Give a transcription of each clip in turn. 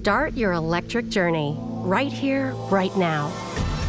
Start your electric journey right here, right now.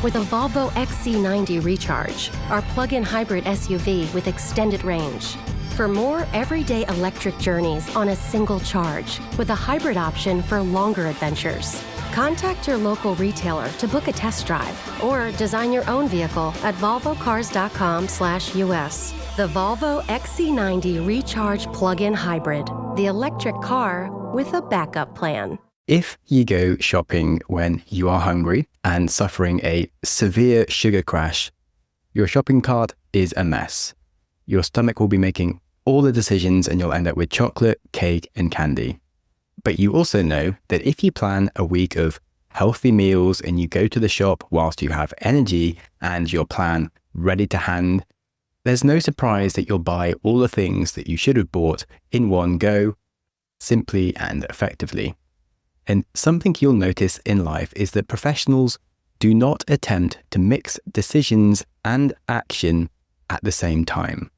With a Volvo XC90 Recharge, our plug-in hybrid SUV with extended range. For more everyday electric journeys on a single charge, with a hybrid option for longer adventures. Contact your local retailer to book a test drive or design your own vehicle at volvocars.com/US. The Volvo XC90 Recharge Plug-in Hybrid, the electric car with a backup plan. If you go shopping when you are hungry and suffering a severe sugar crash, your shopping cart is a mess. Your stomach will be making all the decisions and you'll end up with chocolate, cake, and candy. But you also know that if you plan a week of healthy meals and you go to the shop whilst you have energy and your plan ready to hand, there's no surprise that you'll buy all the things that you should have bought in one go, simply and effectively. And something you'll notice in life is that professionals do not attempt to mix decisions and action at the same time.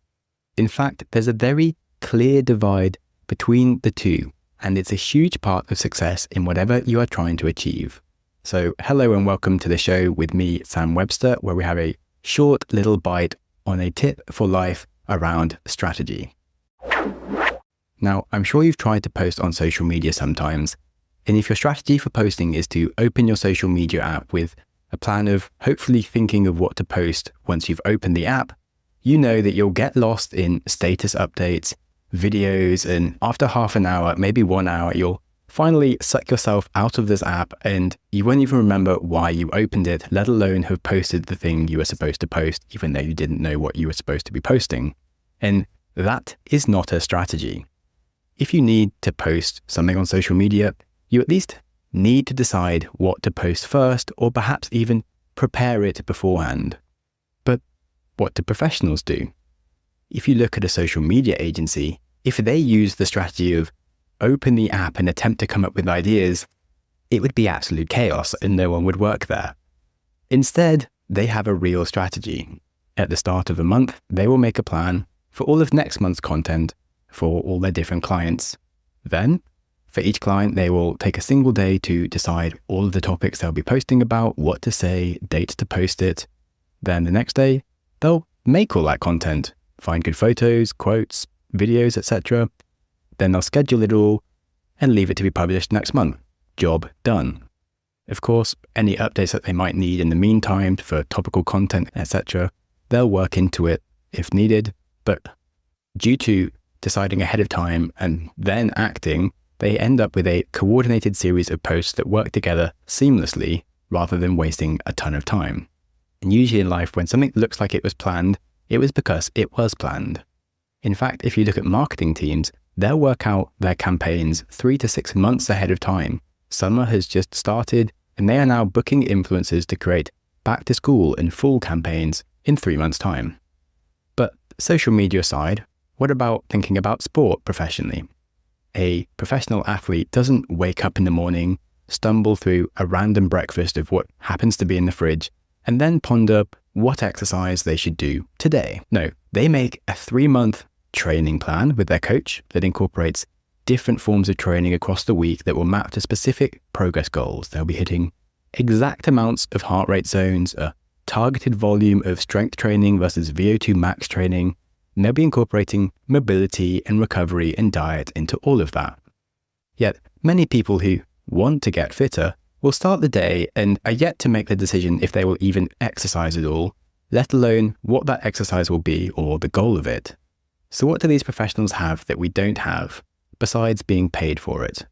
In fact, there's a very clear divide between the two, and it's a huge part of success in whatever you are trying to achieve. So hello and welcome to the show with me, Sam Webster, where we have a short little bite on a tip for life around strategy. Now, I'm sure you've tried to post on social media sometimes, and if your strategy for posting is to open your social media app with a plan of hopefully thinking of what to post once you've opened the app, you know that you'll get lost in status updates, videos, and after half an hour, maybe 1 hour, you'll finally suck yourself out of this app and you won't even remember why you opened it, let alone have posted the thing you were supposed to post, even though you didn't know what you were supposed to be posting. And that is not a strategy. If you need to post something on social media, you at least need to decide what to post first, or perhaps even prepare it beforehand. But what do professionals do? If you look at a social media agency, if they use the strategy of open the app and attempt to come up with ideas, it would be absolute chaos and no one would work there. Instead, they have a real strategy. At the start of the month, they will make a plan for all of next month's content for all their different clients. Then, for each client, they will take a single day to decide all of the topics they'll be posting about, what to say, dates to post it. Then the next day, they'll make all that content, find good photos, quotes, videos, etc. Then they'll schedule it all and leave it to be published next month. Job done. Of course, any updates that they might need in the meantime for topical content, etc., they'll work into it if needed. But due to deciding ahead of time and then acting, they end up with a coordinated series of posts that work together seamlessly rather than wasting a ton of time. And usually in life, when something looks like it was planned, it was because it was planned. In fact, if you look at marketing teams, they'll work out their campaigns 3 to 6 months ahead of time. Summer has just started, and they are now booking influencers to create back to school and fall campaigns in 3 months' time. But social media aside, what about thinking about sport professionally? A professional athlete doesn't wake up in the morning, stumble through a random breakfast of what happens to be in the fridge, and then ponder what exercise they should do today. No, they make a 3-month training plan with their coach that incorporates different forms of training across the week that will map to specific progress goals. They'll be hitting exact amounts of heart rate zones, a targeted volume of strength training versus VO2 max training, and they'll be incorporating mobility and recovery and diet into all of that. Yet, many people who want to get fitter will start the day and are yet to make the decision if they will even exercise at all, let alone what that exercise will be or the goal of it. So what do these professionals have that we don't have, besides being paid for it?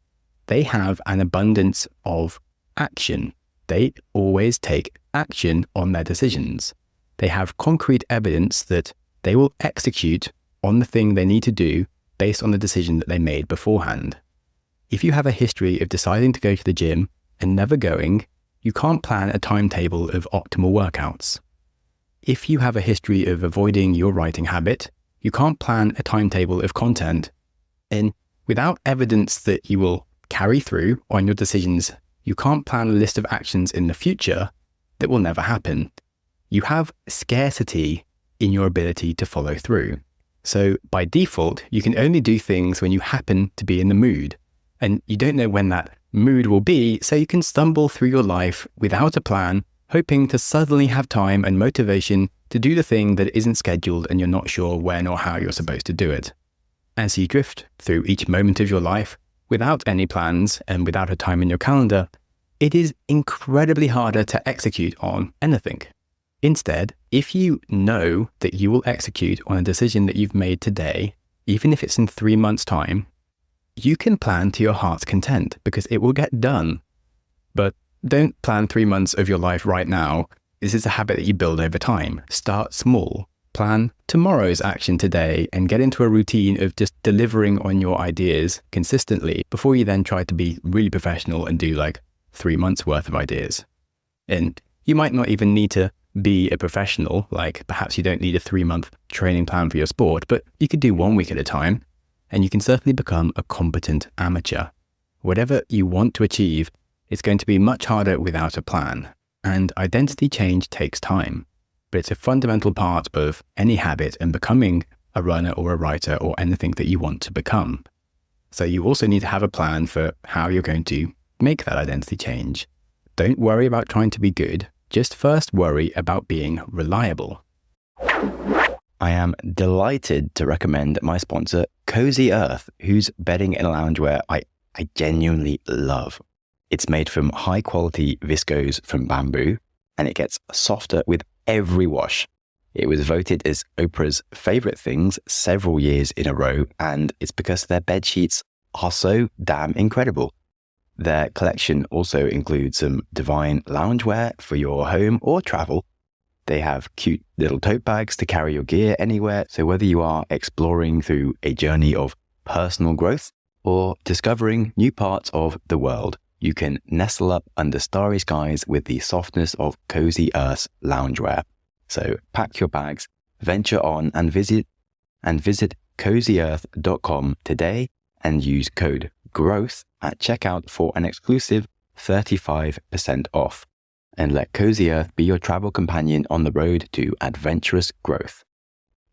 They have an abundance of action. They always take action on their decisions. They have concrete evidence that they will execute on the thing they need to do based on the decision that they made beforehand. If you have a history of deciding to go to the gym and never going, you can't plan a timetable of optimal workouts. If you have a history of avoiding your writing habit, you can't plan a timetable of content. And without evidence that you will carry through on your decisions, you can't plan a list of actions in the future that will never happen. You have scarcity in your ability to follow through. So by default, you can only do things when you happen to be in the mood. And you don't know when that mood will be, so you can stumble through your life without a plan, hoping to suddenly have time and motivation to do the thing that isn't scheduled and you're not sure when or how you're supposed to do it. As you drift through each moment of your life without any plans and without a time in your calendar, it is incredibly harder to execute on anything. Instead, if you know that you will execute on a decision that you've made today, even if it's in 3 months' time, you can plan to your heart's content because it will get done. But don't plan 3 months of your life right now. This is a habit that you build over time. Start small. Plan tomorrow's action today and get into a routine of just delivering on your ideas consistently before you then try to be really professional and do like 3 months worth of ideas. And you might not even need to be a professional, like perhaps you don't need a 3-month training plan for your sport, but you could do 1 week at a time and you can certainly become a competent amateur. Whatever you want to achieve, it's going to be much harder without a plan. And identity change takes time, but it's a fundamental part of any habit and becoming a runner or a writer or anything that you want to become. So you also need to have a plan for how you're going to make that identity change. Don't worry about trying to be good. Just first worry about being reliable. I am delighted to recommend my sponsor, Cozy Earth, whose bedding and loungewear I genuinely love. It's made from high quality viscose from bamboo, and it gets softer with every wash. It was voted as Oprah's favorite things several years in a row, and it's because their bed sheets are so damn incredible. Their collection also includes some divine loungewear for your home or travel. They have cute little tote bags to carry your gear anywhere. So whether you are exploring through a journey of personal growth or discovering new parts of the world, you can nestle up under starry skies with the softness of Cozy Earth's loungewear. So pack your bags, venture on and visit cozyearth.com today and use code GROWTH at checkout for an exclusive 35% off. And let Cozy Earth be your travel companion on the road to adventurous growth.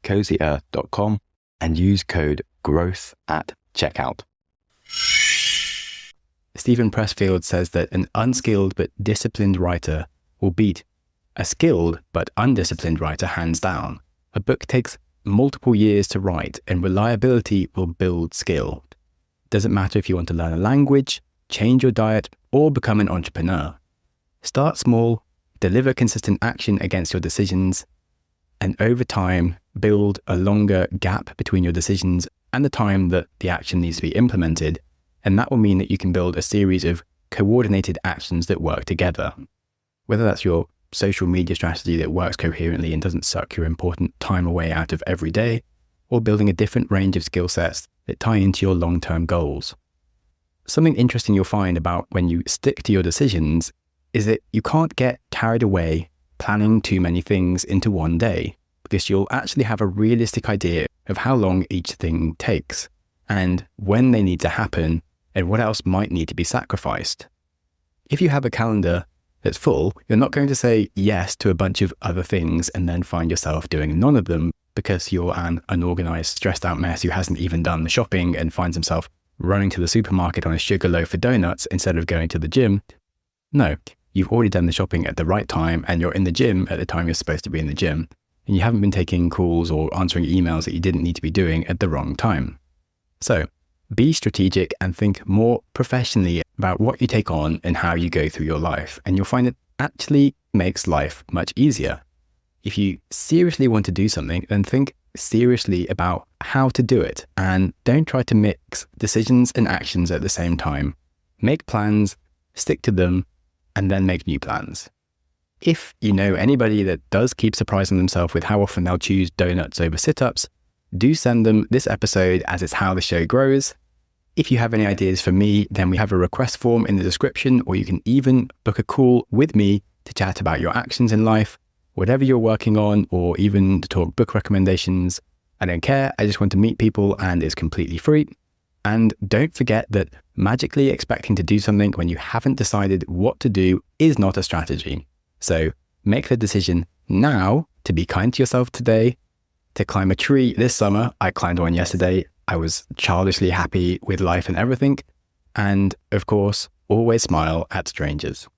cozyearth.com and use code GROWTH at checkout. Stephen Pressfield says that an unskilled but disciplined writer will beat a skilled but undisciplined writer hands down. A book takes multiple years to write, and reliability will build skill. Doesn't matter if you want to learn a language, change your diet, or become an entrepreneur. Start small, deliver consistent action against your decisions, and over time, build a longer gap between your decisions and the time that the action needs to be implemented. And that will mean that you can build a series of coordinated actions that work together. Whether that's your social media strategy that works coherently and doesn't suck your important time away out of every day, or building a different range of skill sets that tie into your long-term goals. Something interesting you'll find about when you stick to your decisions is that you can't get carried away planning too many things into one day, because you'll actually have a realistic idea of how long each thing takes and when they need to happen and what else might need to be sacrificed. If you have a calendar that's full, you're not going to say yes to a bunch of other things and then find yourself doing none of them because you're an unorganized, stressed out mess who hasn't even done the shopping and finds himself running to the supermarket on a sugar loaf of donuts instead of going to the gym. No, you've already done the shopping at the right time and you're in the gym at the time you're supposed to be in the gym. And you haven't been taking calls or answering emails that you didn't need to be doing at the wrong time. So be strategic and think more professionally about what you take on and how you go through your life. And you'll find it actually makes life much easier. If you seriously want to do something, then think seriously about how to do it and don't try to mix decisions and actions at the same time. Make plans, stick to them, and then make new plans. If you know anybody that does keep surprising themselves with how often they'll choose donuts over sit-ups, do send them this episode, as it's how the show grows. If you have any ideas for me, then we have a request form in the description, or you can even book a call with me to chat about your actions in life, whatever you're working on, or even to talk book recommendations. I don't care. I just want to meet people and it's completely free. And don't forget that magically expecting to do something when you haven't decided what to do is not a strategy. So make the decision now to be kind to yourself today, to climb a tree this summer. I climbed one yesterday. I was childishly happy with life and everything. And of course, always smile at strangers.